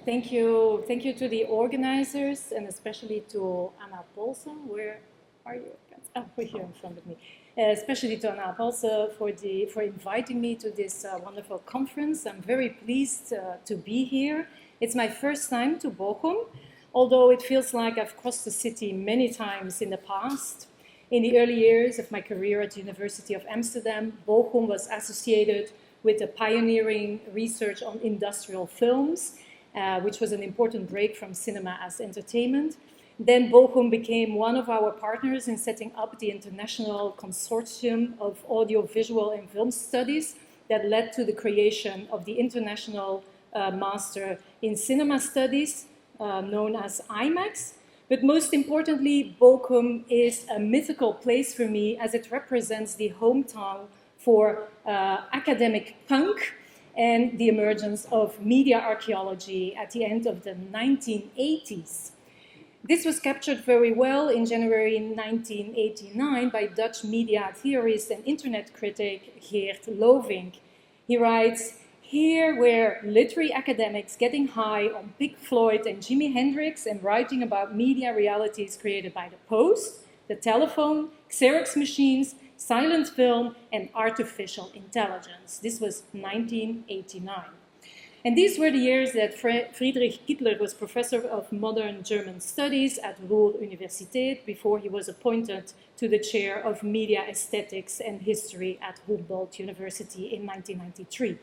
Thank you to the organizers and especially to Anna Polsen. Where are you? Oh, here in front of me. Especially to Anna Polsen for inviting me to this wonderful conference. I'm very pleased to be here. It's my first time to Bochum, although it feels like I've crossed the city many times in the past. In the early years of my career at the University of Amsterdam, Bochum was associated with the pioneering research on industrial films, which was an important break from cinema as entertainment. Then Bochum became one of our partners in setting up the International Consortium of Audiovisual and Film Studies that led to the creation of the International Master in Cinema Studies, known as IMAX. But most importantly, Bochum is a mythical place for me as it represents the hometown for academic punk and the emergence of media archaeology at the end of the 1980s. This was captured very well in January 1989 by Dutch media theorist and internet critic Geert Lovink. He writes, "Here were literary academics getting high on Pink Floyd and Jimi Hendrix and writing about media realities created by the post, the telephone, Xerox machines, silent film, and artificial intelligence." This was 1989. And these were the years that Friedrich Kittler was professor of modern German studies at Ruhr-Universität before he was appointed to the chair of media aesthetics and history at Humboldt University in 1993.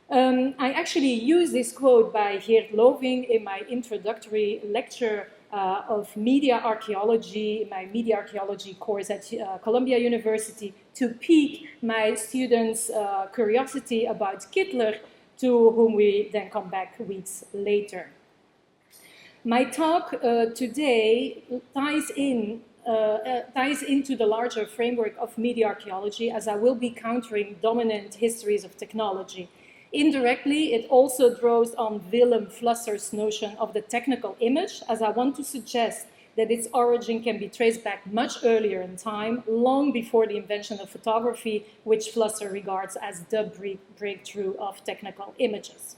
I actually use this quote by Geert Lovink in my introductory lecture of media archaeology, my media archaeology course at Columbia University, to pique my students' curiosity about Kittler, to whom we then come back weeks later. My talk today ties into the larger framework of media archaeology, as I will be countering dominant histories of technology. Indirectly, it also draws on Willem Flusser's notion of the technical image, as I want to suggest that its origin can be traced back much earlier in time, long before the invention of photography, which Flusser regards as the breakthrough of technical images.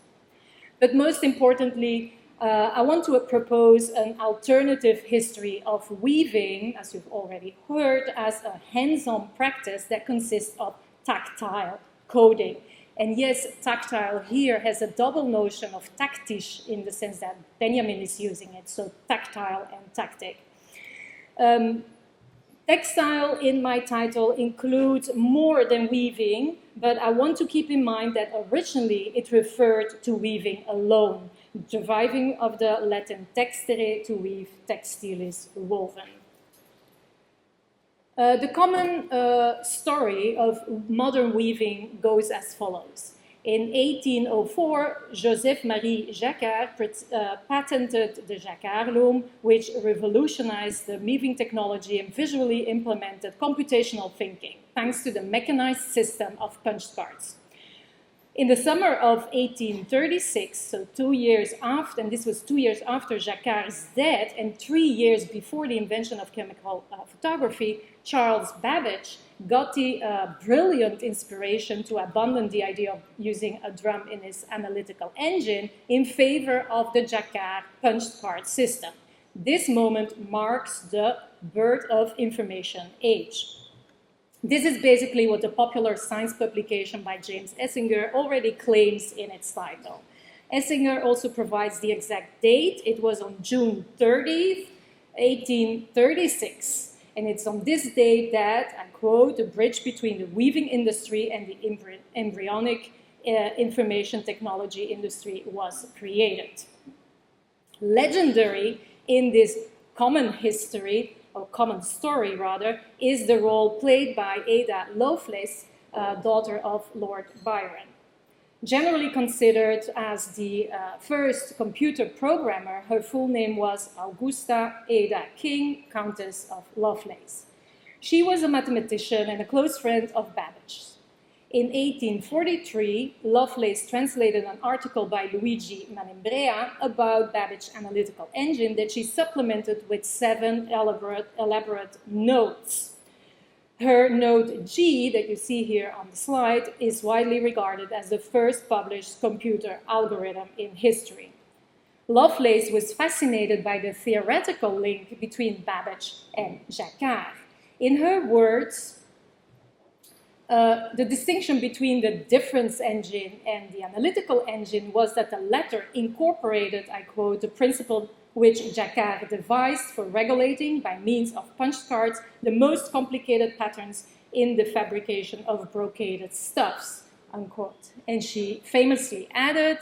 But most importantly, I want to propose an alternative history of weaving, as you've already heard, as a hands-on practice that consists of tactile coding. And yes, tactile here has a double notion of tactisch in the sense that Benjamin is using it, so tactile and tactic. Textile in my title includes more than weaving, but I want to keep in mind that originally it referred to weaving alone, deriving of the Latin textere, to weave, textilis, woven. The common story of modern weaving goes as follows. In 1804, Joseph-Marie Jacquard patented the Jacquard loom, which revolutionized the weaving technology and visually implemented computational thinking, thanks to the mechanized system of punched cards. In the summer of 1836, so 2 years after, and this was 2 years after Jacquard's death and 3 years before the invention of chemical photography, Charles Babbage got the brilliant inspiration to abandon the idea of using a drum in his analytical engine in favor of the Jacquard punched card system. This moment marks the birth of information age. This is basically what the popular science publication by James Essinger already claims in its title. Essinger also provides the exact date. It was on June 30th, 1836. And it's on this date that, I quote, the bridge between the weaving industry and the embryonic information technology industry was created. Legendary in this common history, or common story rather, is the role played by Ada Lovelace, daughter of Lord Byron. Generally considered as the first computer programmer, her full name was Augusta Ada King, Countess of Lovelace. She was a mathematician and a close friend of Babbage. In 1843, Lovelace translated an article by Luigi Manimbrea about Babbage's analytical engine that she supplemented with 7 elaborate notes. Her note G, that you see here on the slide, is widely regarded as the first published computer algorithm in history. Lovelace was fascinated by the theoretical link between Babbage and Jacquard. In her words, the distinction between the difference engine and the analytical engine was that the latter incorporated, I quote, the principle which Jacquard devised for regulating by means of punch cards the most complicated patterns in the fabrication of brocaded stuffs, unquote. And she famously added,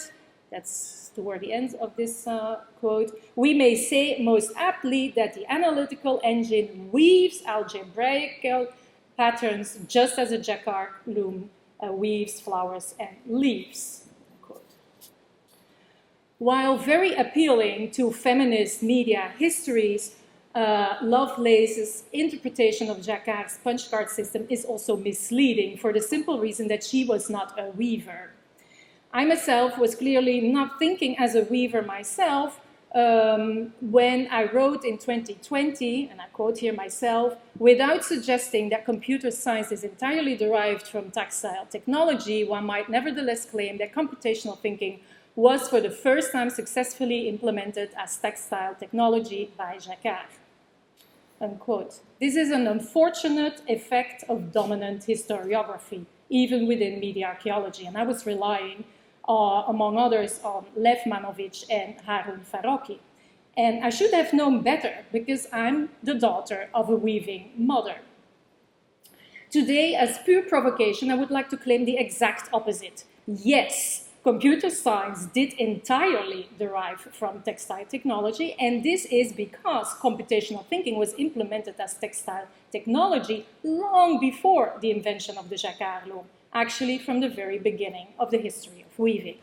that's toward the end of this quote, we may say most aptly that the analytical engine weaves algebraical patterns just as a Jacquard loom weaves flowers and leaves. While very appealing to feminist media histories, Lovelace's interpretation of Jacquard's punch card system is also misleading for the simple reason that she was not a weaver. I myself was clearly not thinking as a weaver myself when I wrote in 2020, and I quote here myself, without suggesting that computer science is entirely derived from textile technology, one might nevertheless claim that computational thinking was for the first time successfully implemented as textile technology by Jacquard, unquote. This is an unfortunate effect of dominant historiography, even within media archaeology, and I was relying among others, on Lev Manovich and Harun Farocki. And I should have known better because I'm the daughter of a weaving mother. Today, as pure provocation, I would like to claim the exact opposite. Yes, computer science did entirely derive from textile technology, and this is because computational thinking was implemented as textile technology long before the invention of the Jacquard loom, actually from the very beginning of the history of weaving.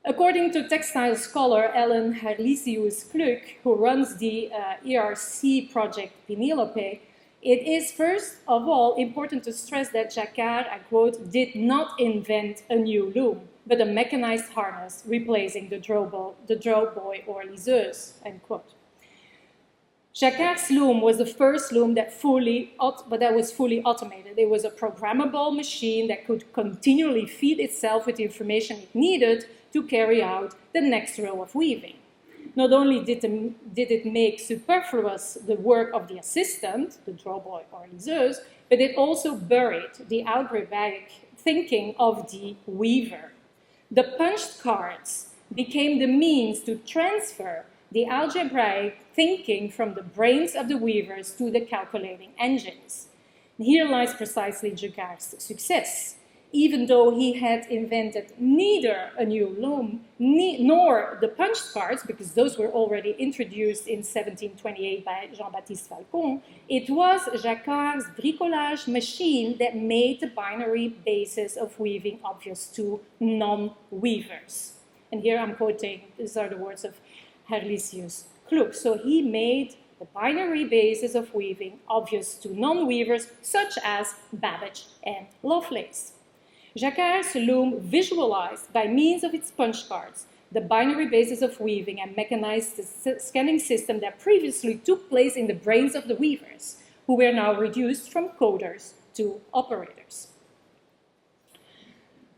According to textile scholar Ellen Harlizius-Klück, who runs the ERC project Penelope, it is first of all important to stress that Jacquard, I quote, did not invent a new loom, but a mechanized harness replacing the draw boy or liseuse, end quote. Jacquard's loom was the first loom that was fully automated. It was a programmable machine that could continually feed itself with the information it needed to carry out the next row of weaving. Not only did it make superfluous the work of the assistant, the draw boy or liseuse, but it also buried the algebraic thinking of the weaver. The punched cards became the means to transfer the algebraic thinking from the brains of the weavers to the calculating engines. And here lies precisely Jacquard's success. Even though he had invented neither a new loom nor the punched cards, because those were already introduced in 1728 by Jean-Baptiste Falcon, it was Jacquard's bricolage machine that made the binary basis of weaving obvious to non-weavers. And here I'm quoting, these are the words of Harlizius-Klück. So he made the binary basis of weaving obvious to non-weavers such as Babbage and Lovelace. Jacquard's loom visualized by means of its punch cards the binary basis of weaving and mechanized the scanning system that previously took place in the brains of the weavers, who were now reduced from coders to operators.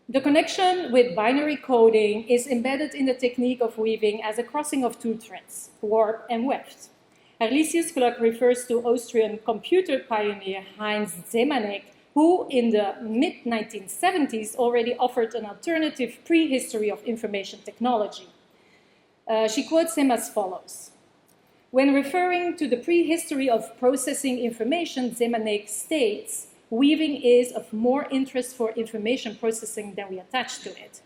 The connection with binary coding is embedded in the technique of weaving as a crossing of two threads, warp and weft. Harlizius-Klück refers to Austrian computer pioneer Heinz Zemanek, who in the mid-1970s already offered an alternative prehistory of information technology. She quotes him as follows. When referring to the prehistory of processing information, Zemanek states, weaving is of more interest for information processing than we attach to it.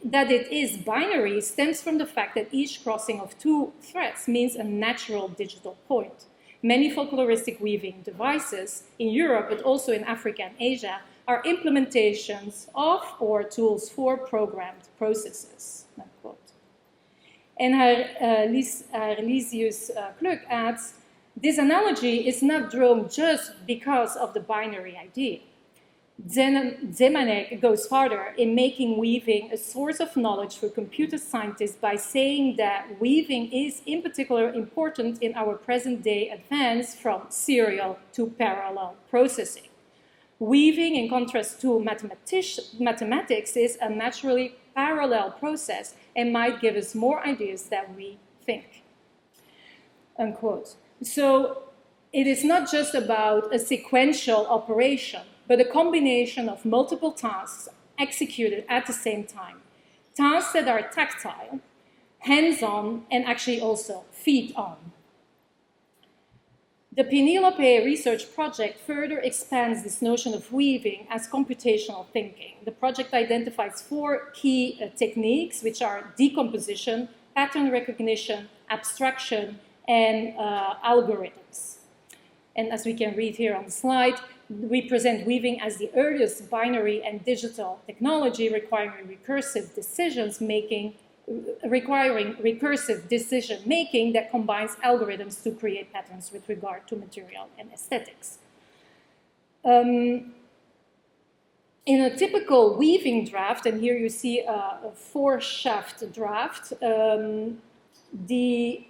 That it is binary stems from the fact that each crossing of two threads means a natural digital point. Many folkloristic weaving devices in Europe, but also in Africa and Asia, are implementations of or tools for programmed processes. Unquote. And Harlizius-Klück adds, this analogy is not drawn just because of the binary idea. Zemanek goes farther in making weaving a source of knowledge for computer scientists by saying that weaving is in particular important in our present-day advance from serial to parallel processing. Weaving, in contrast to mathematics, is a naturally parallel process and might give us more ideas than we think. Unquote. So it is not just about a sequential operation, but a combination of multiple tasks executed at the same time. Tasks that are tactile, hands-on, and actually also feet-on. The Penelope research project further expands this notion of weaving as computational thinking. The project identifies 4 key techniques, which are decomposition, pattern recognition, abstraction, and algorithms. And as we can read here on the slide, we present weaving as the earliest binary and digital technology requiring recursive decision-making that combines algorithms to create patterns with regard to material and aesthetics. In a typical weaving draft, and here you see a 4-shaft draft, the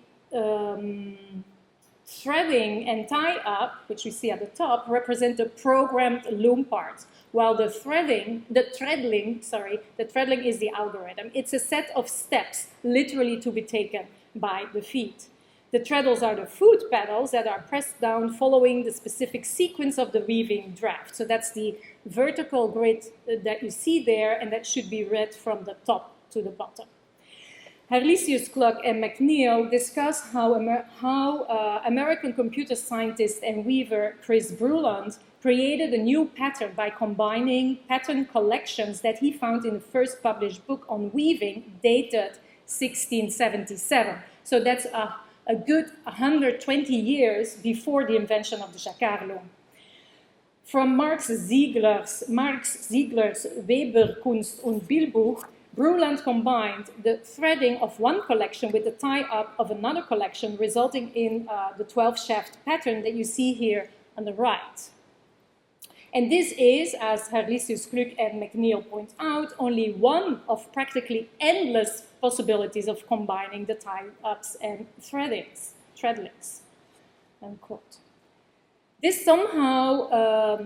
threading and tie-up, which we see at the top, represent the programmed loom part, while the threadling is the algorithm. It's a set of steps, literally to be taken by the feet. The treadles are the foot pedals that are pressed down following the specific sequence of the weaving draft. So that's the vertical grid that you see there, and that should be read from the top to the bottom. Harlizius-Klück and McNeil discuss how American computer scientist and weaver Chris Bruland created a new pattern by combining pattern collections that he found in the first published book on weaving, dated 1677. So that's a good 120 years before the invention of the Jacquard loom. From Marx Ziegler's Weberkunst und Bildbuch, Bruland combined the threading of one collection with the tie-up of another collection, resulting in the 12-shaft pattern that you see here on the right. And this is, as Harlizius-Klück and McNeil point out, only one of practically endless possibilities of combining the tie-ups and threadlings. Unquote. This somehow,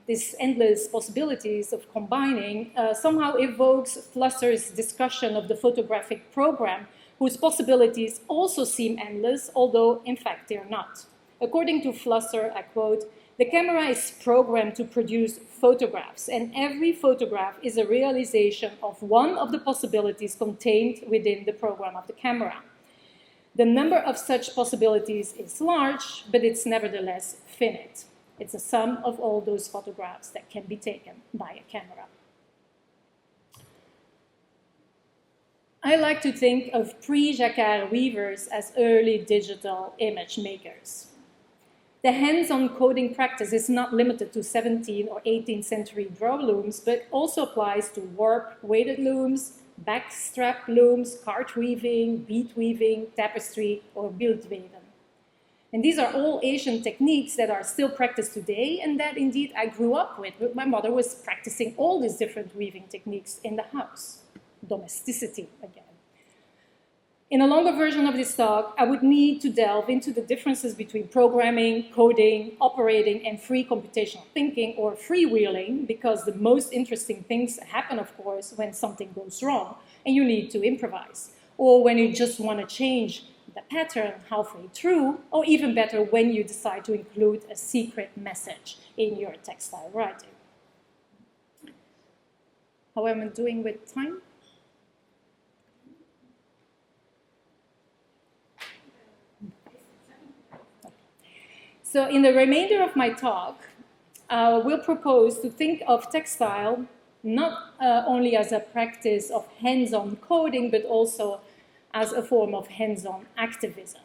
this endless possibilities of combining, somehow evokes Flusser's discussion of the photographic program, whose possibilities also seem endless, although in fact they are not. According to Flusser, I quote, "The camera is programmed to produce photographs, and every photograph is a realization of one of the possibilities contained within the program of the camera. The number of such possibilities is large, but it's nevertheless finite. It's a sum of all those photographs that can be taken by a camera." I like to think of pre-Jacquard weavers as early digital image makers. The hands-on coding practice is not limited to 17th or 18th century draw looms, but also applies to warp-weighted looms, backstrap looms, cart weaving, bead weaving, tapestry, or bildweven. And these are all Asian techniques that are still practiced today, and that indeed I grew up with. My mother was practicing all these different weaving techniques in the house. Domesticity again. In a longer version of this talk, I would need to delve into the differences between programming, coding, operating, and free computational thinking, or freewheeling, because the most interesting things happen, of course, when something goes wrong and you need to improvise, or when you just want to change the pattern halfway through, or even better, when you decide to include a secret message in your textile writing. How am I doing with time? So in the remainder of my talk, we'll propose to think of textile not only as a practice of hands-on coding, but also as a form of hands-on activism.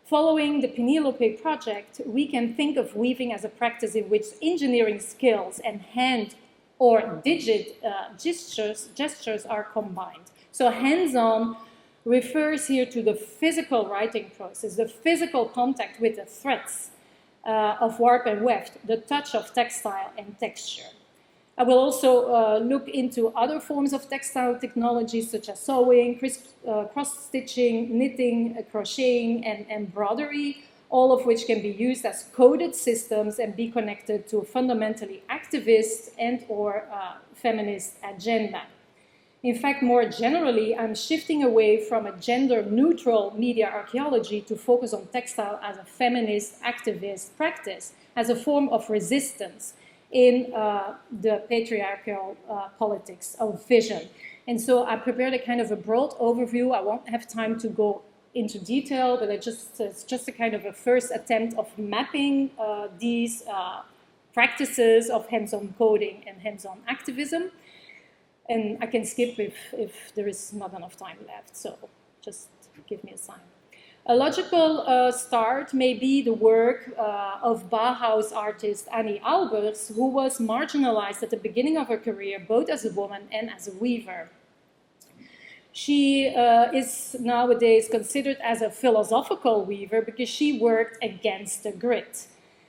Following the Penelope project, we can think of weaving as a practice in which engineering skills and hand or digit gestures are combined. So hands-on refers here to the physical writing process, the physical contact with the threads of warp and weft, the touch of textile and texture. I will also look into other forms of textile technologies such as sewing, cross-stitching, knitting, crocheting, and embroidery, all of which can be used as coded systems and be connected to a fundamentally activist and or feminist agenda. In fact, more generally, I'm shifting away from a gender-neutral media archaeology to focus on textile as a feminist activist practice, as a form of resistance in the patriarchal politics of vision. And so I prepared a kind of a broad overview. I won't have time to go into detail, but it's just a kind of a first attempt of mapping these practices of hands-on coding and hands-on activism. And I can skip if there is not enough time left, so just give me a sign. A logical start may be the work of Bauhaus artist Annie Albers, who was marginalized at the beginning of her career, both as a woman and as a weaver. She is nowadays considered as a philosophical weaver because she worked against the grid.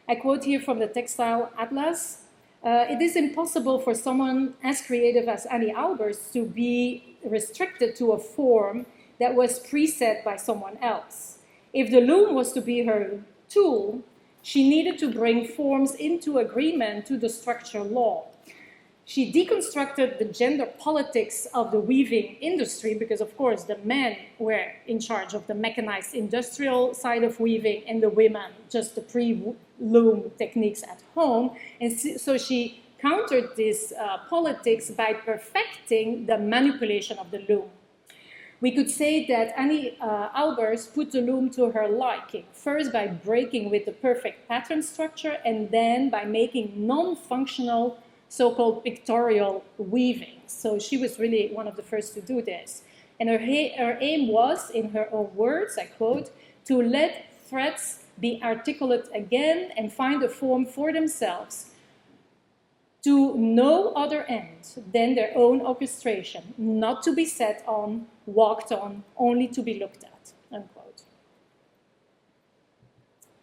I quote here from the Textile Atlas. It is impossible for someone as creative as Annie Albers to be restricted to a form that was preset by someone else. If the loom was to be her tool, she needed to bring forms into agreement to the structure law. She deconstructed the gender politics of the weaving industry because, of course, the men were in charge of the mechanized industrial side of weaving and the women just the pre-loom techniques at home. And so she countered this politics by perfecting the manipulation of the loom. We could say that Annie Albers put the loom to her liking, first by breaking with the perfect pattern structure and then by making non-functional so-called pictorial weaving. So she was really one of the first to do this. And her aim was, in her own words, I quote, to let threads be articulate again and find a form for themselves to no other end than their own orchestration, not to be set on, walked on, only to be looked at, unquote.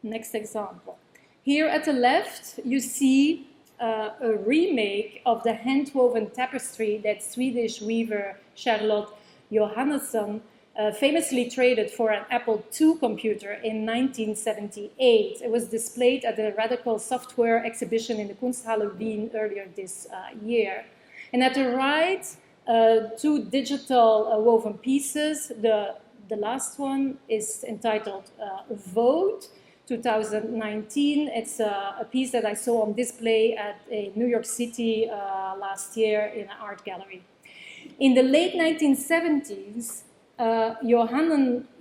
Next example. Here at the left, you see a remake of the hand-woven tapestry that Swedish weaver Charlotte Johannesson famously traded for an Apple II computer in 1978. It was displayed at the Radical Software exhibition in the Kunsthalle Wien earlier this year. And at the right, two digital woven pieces. The last one is entitled Vote 2019. It's a piece that I saw on display at a New York City last year in an art gallery. In the late 1970s, Johannesson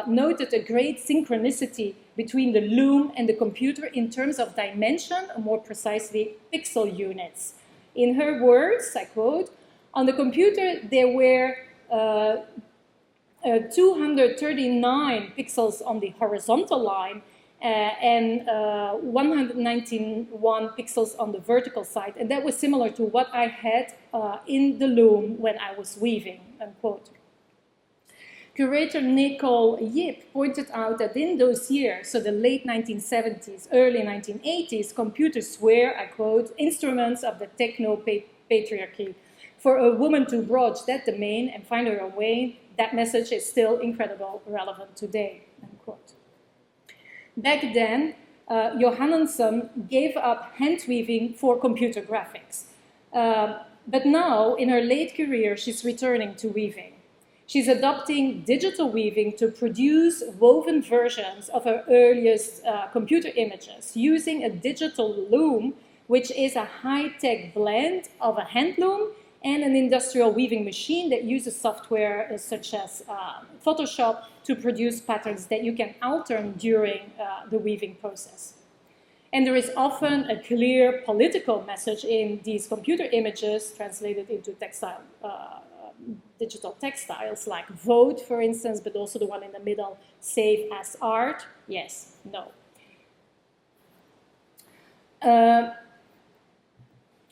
noted a great synchronicity between the loom and the computer in terms of dimension, or more precisely, pixel units. In her words, I quote, on the computer there were 239 pixels on the horizontal line and 191 pixels on the vertical side. And that was similar to what I had in the loom when I was weaving, unquote. Curator Nicole Yip pointed out that in those years, so the late 1970s, early 1980s, computers were, I quote, instruments of the techno-patriarchy. For a woman to broach that domain and find her own way, that message is still incredibly relevant today, unquote. Back then, Johannesson gave up hand weaving for computer graphics. But now, in her late career, she's returning to weaving. She's adopting digital weaving to produce woven versions of her earliest computer images using a digital loom, which is a high-tech blend of a hand loom and an industrial weaving machine that uses software such as Photoshop to produce patterns that you can alter during the weaving process. And there is often a clear political message in these computer images translated into textile, digital textiles, like vote, for instance, but also the one in the middle, save as art, yes, no.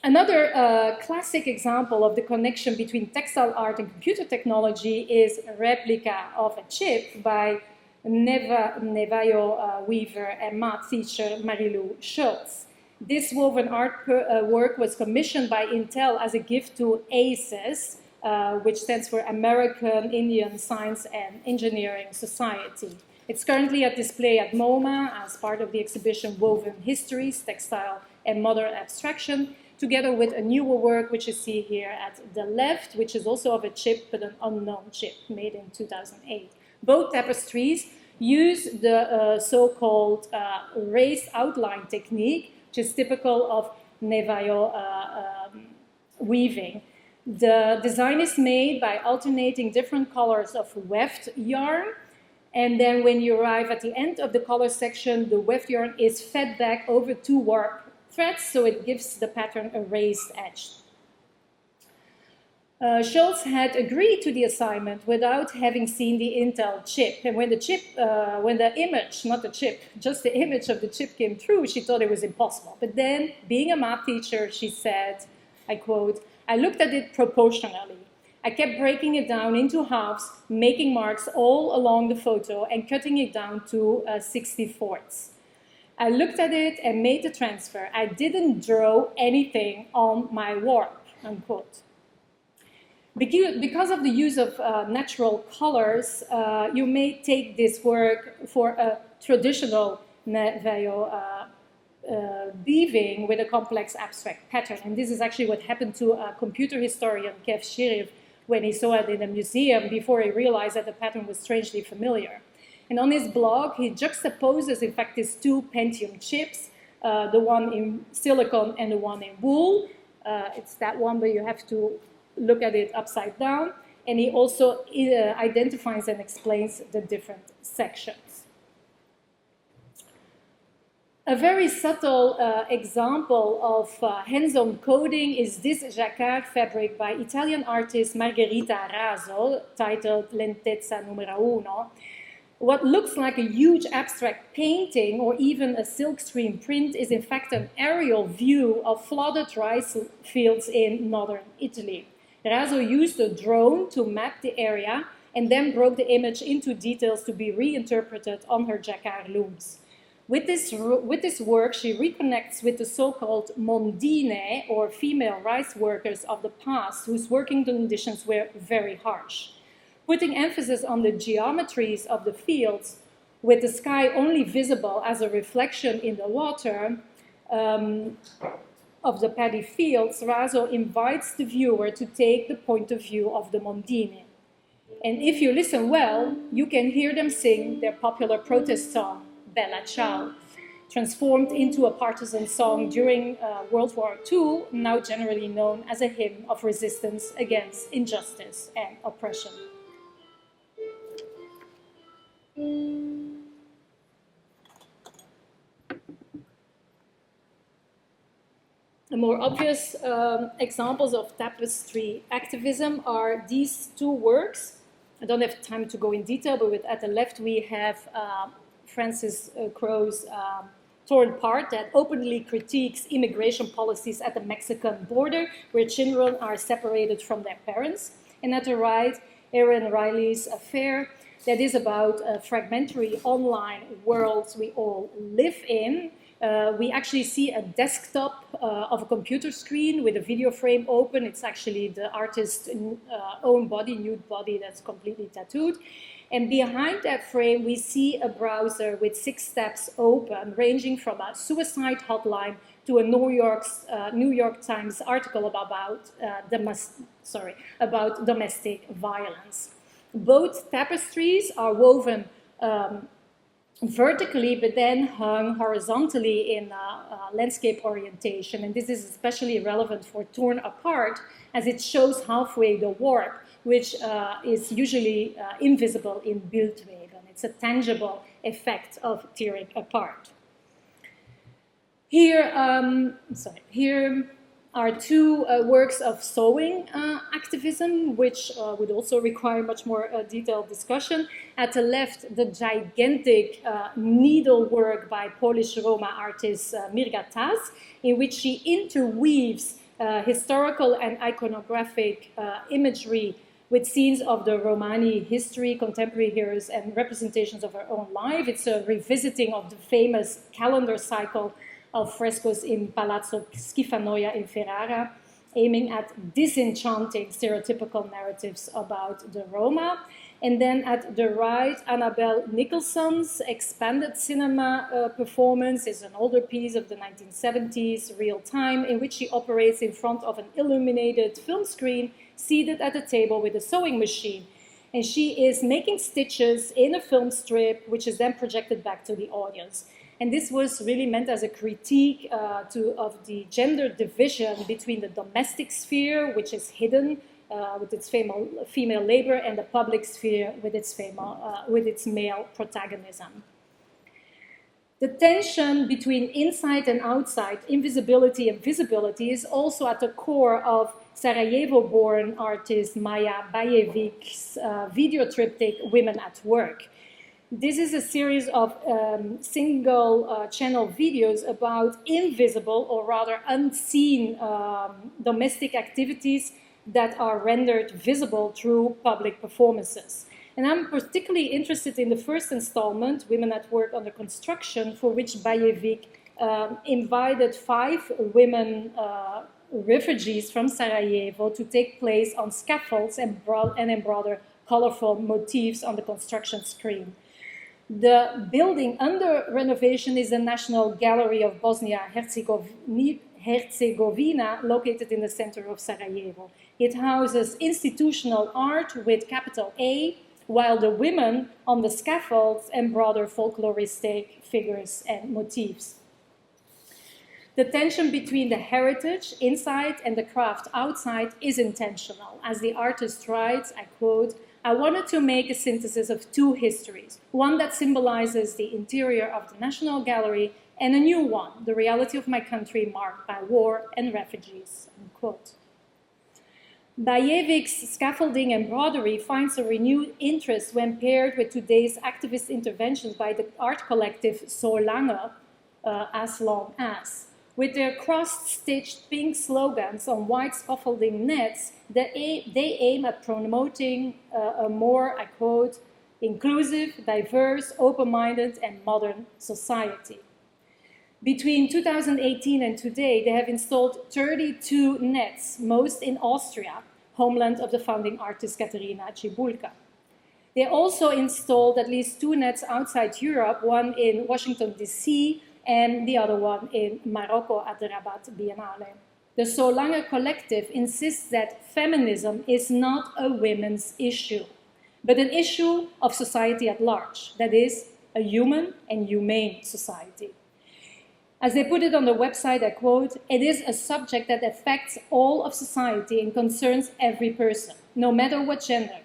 Another classic example of the connection between textile art and computer technology is a replica of a chip by Nevayo weaver and math teacher Marilou Schultz. This woven art work was commissioned by Intel as a gift to ACES, which stands for American Indian Science and Engineering Society. It's currently at display at MoMA as part of the exhibition Woven Histories, Textile and Modern Abstraction, together with a newer work which you see here at the left, which is also of a chip, but an unknown chip made in 2008. Both tapestries use the so-called raised outline technique, which is typical of Nevayo weaving. The design is made by alternating different colors of weft yarn, and then when you arrive at the end of the color section, the weft yarn is fed back over 2 warp threads, so it gives the pattern a raised edge. Schultz had agreed to the assignment without having seen the Intel chip. And when the image, not the chip, just the image of the chip came through, she thought it was impossible. But then, being a math teacher, she said, I quote, "I looked at it proportionally. I kept breaking it down into halves, making marks all along the photo and cutting it down to 64ths. I looked at it and made the transfer. I didn't draw anything on my warp," unquote. Because of the use of natural colors, you may take this work for a traditional weaving with a complex abstract pattern. And this is actually what happened to a computer historian, Kev Sheriff, when he saw it in a museum before he realized that the pattern was strangely familiar. And on his blog, he juxtaposes, in fact, these 2 Pentium chips, the one in silicon and the one in wool. It's that one, but you have to look at it upside down. And he also identifies and explains the different sections. A very subtle example of hands-on coding is this Jacquard fabric by Italian artist Margherita Raso, titled Lentezza numero uno. What looks like a huge abstract painting or even a silkscreen print is in fact an aerial view of flooded rice fields in northern Italy. Raso used a drone to map the area and then broke the image into details to be reinterpreted on her Jacquard looms. With this work, she reconnects with the so-called mondine, or female rice workers of the past, whose working conditions were very harsh. Putting emphasis on the geometries of the fields, with the sky only visible as a reflection in the water of the paddy fields, Raso invites the viewer to take the point of view of the mondine. And if you listen well, you can hear them sing their popular protest song, Bella Ciao, transformed into a partisan song during World War II, now generally known as a hymn of resistance against injustice and oppression. The more obvious examples of tapestry activism are these 2 works. I don't have time to go in detail, but at the left we have Francis Crow's Torn Part that openly critiques immigration policies at the Mexican border, where children are separated from their parents. And at the right, Erin Riley's Affair, that is about a fragmentary online world we all live in. We actually see a desktop of a computer screen with a video frame open. It's actually the artist's own body, nude body, that's completely tattooed. And behind that frame, we see a browser with 6 tabs open, ranging from a suicide hotline to a New York Times article about domestic violence. Both tapestries are woven vertically, but then hung horizontally in landscape orientation. And this is especially relevant for Torn Apart, as it shows halfway the warp, which is usually invisible in Bildweben. It's a tangible effect of tearing apart. Here are 2 works of sewing activism, which would also require much more detailed discussion. At the left, the gigantic needlework by Polish Roma artist Mirga-Tas, in which she interweaves historical and iconographic imagery with scenes of the Romani history, contemporary heroes, and representations of her own life. It's a revisiting of the famous calendar cycle of frescoes in Palazzo Schifanoia in Ferrara. aiming at disenchanting stereotypical narratives about the Roma. And then at the right, Annabelle Nicholson's expanded cinema performance is an older piece of the 1970s, real time, in which she operates in front of an illuminated film screen, seated at a table with a sewing machine. And she is making stitches in a film strip, which is then projected back to the audience. And this was really meant as a critique of the gender division between the domestic sphere, which is hidden with its female labor, and the public sphere with its male protagonism. The tension between inside and outside, invisibility and visibility, is also at the core of Sarajevo-born artist Maja Bajevic's video triptych Women at Work. This is a series of single-channel videos about invisible, or rather unseen, domestic activities that are rendered visible through public performances. And I'm particularly interested in the first installment, Women at Work Under Construction, for which Bajevic invited 5 women refugees from Sarajevo to take place on scaffolds and embroider colorful motifs on the construction screen. The building under renovation is the National Gallery of Bosnia-Herzegovina, located in the center of Sarajevo. It houses institutional art with capital A, while the women on the scaffolds embroider folkloristic figures and motifs. The tension between the heritage inside and the craft outside is intentional. As the artist writes, I quote, "I wanted to make a synthesis of 2 histories, one that symbolizes the interior of the National Gallery, and a new one, the reality of my country marked by war and refugees," unquote. Bajevic's scaffolding embroidery finds a renewed interest when paired with today's activist interventions by the art collective Zolange, as long as. With their cross-stitched pink slogans on white scaffolding nets, they aim at promoting a more, I quote, inclusive, diverse, open-minded, and modern society. Between 2018 and today, they have installed 32 nets, most in Austria, homeland of the founding artist Katerina Cibulka. They also installed at least 2 nets outside Europe, one in Washington, D.C., and the other one in Morocco at the Rabat Biennale. The Zolange collective insists that feminism is not a women's issue, but an issue of society at large, that is, a human and humane society. As they put it on the website, I quote, "It is a subject that affects all of society and concerns every person, no matter what gender.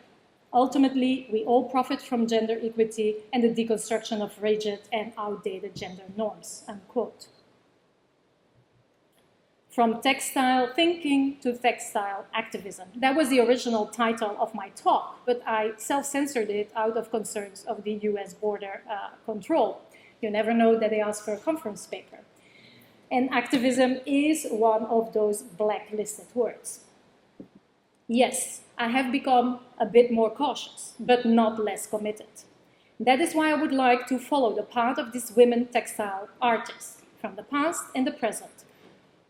Ultimately, we all profit from gender equity and the deconstruction of rigid and outdated gender norms," unquote. From textile thinking to textile activism. That was the original title of my talk, but I self-censored it out of concerns of the US border control. You never know that they ask for a conference paper. And activism is one of those blacklisted words. Yes, I have become a bit more cautious, but not less committed. That is why I would like to follow the path of these women textile artists from the past and the present,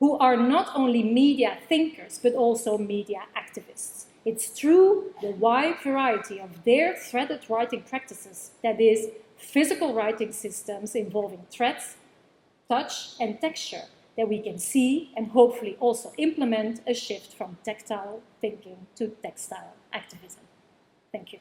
who are not only media thinkers, but also media activists. It's through the wide variety of their threaded writing practices, that is, physical writing systems involving threads, touch, and texture, that we can see and hopefully also implement a shift from tactile thinking to textile activism. Thank you.